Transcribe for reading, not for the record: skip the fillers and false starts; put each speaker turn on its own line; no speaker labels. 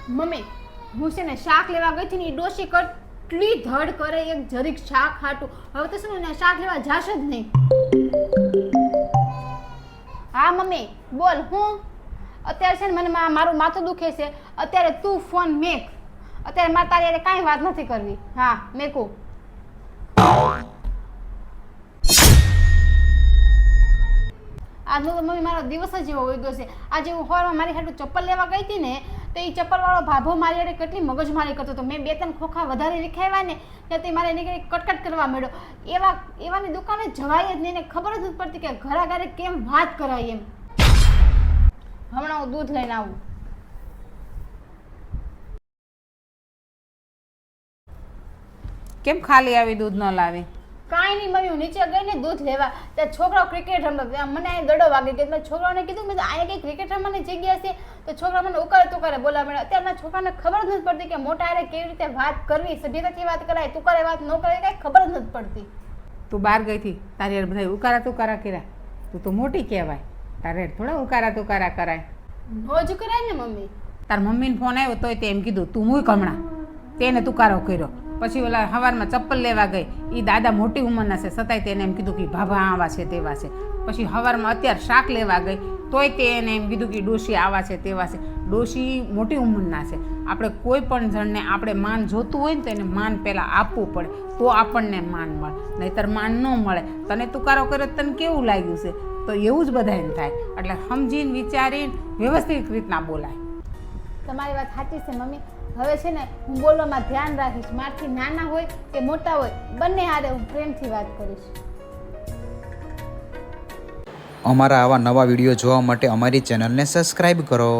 Mummy હું છે ને શાક લેવા ગઈ હતી ને એ ડોશી કેટલી ધડ કરે એક જરીક શાક હાટું. હવે તો શું ને શાક લેવા જાશ જ નહીં. હા મમ્મી બોલ. હું અત્યારે છે ને મને મારું માથું દુખે છે. અત્યારે તું ફોન મેક. અત્યારે મારે તારી હારે કાંઈ વાત નથી કરવી. હા મેકું. આજનો તો મમ્મી મારો દિવસ જ એવો વહી ગયો છે. આજે હું હોરમાં મારી હાટું ચપ્પલ લેવા ગઈ હતી ને તો એ ચપ્પલવાળો ભાભો મારી હારે કેટલી મગજમારી કરતો હતો. મેં 2-3 ખોખા વધારે વિખાવ્યા ને તે મારે એની કટકટ કરવા માંડ્યો. એવાની દુકાને જવાય જ નહીં ને ખબર જ નથી પડતી કે ઘરાઘરે કેમ વાત કરાય એમ. હમણાં હું દૂધ લઈને આવું.
કેમ ખાલી આવી દૂધ ન લાવી?
કાંઈ નહીં મમ્મી, હું નીચે ગઈ ને દૂધ લેવા ત્યાં છોકરાઓ ક્રિકેટ રમતા. મને અહીં દડો વાગી ગયો. મેં છોકરાઓને કીધું મેં અહીંયા કંઈ ક્રિકેટ રમવાની જગ્યા છે તો છોકરા મને ઉકારે બોલાવે. અત્યારના છોકરાને ખબર જ નથી પડતી કે મોટા હારે કેવી રીતે વાત કરવી, સભ્યતાથી વાત કરાય, તું કરે વાત ન કરે કાંઈ ખબર જ નથી પડતી.
તું બહાર ગઈ હતી તારી યાર બધા ઉકારા તુકારા કર્યા. તું તો મોટી કહેવાય, તારે થોડા ઉકારા તુકારા કરાય.
રોજ કરાય ને મમ્મી.
તાર મમ્મીને ફોન આવ્યો તોય તે એમ કીધું તું મૂક હમણાં. તેને તુકારો કર્યો. પછી ઓલા સવારમાં ચપ્પલ લેવા ગઈ. એ દાદા મોટી ઉંમરના છે છતાંય તેને એમ કીધું કે ભાભા આવા છે તેવા છે. પછી સવારમાં અત્યારે શાક લેવા ગઈ તોય તે એને એમ કીધું કે ડોશી આવા છે તેવા છે. ડોશી મોટી ઉંમરના છે. આપણે કોઈ પણ જણને આપણે માન જોતું હોય ને તો એને માન પહેલાં આપવું પડે તો આપણને માન મળે, નહીંતર માન ન મળે. તને તુકારો કર્યો તને કેવું લાગ્યું છે? તો એવું જ બધાને થાય. એટલે સમજીને વિચારીને વ્યવસ્થિત રીતના બોલાય.
તમારી વાત સાચી છે મમ્મી. હવે છે ને હું બોલવામાં ધ્યાન રાખીશ. મારથી નાના હોય કે મોટા હોય બંને હારે હું પ્રેમથી વાત કરીશ.
અમારા આવા નવા વિડીયો જોવા માટે અમારી ચેનલને સબસ્ક્રાઈબ કરો.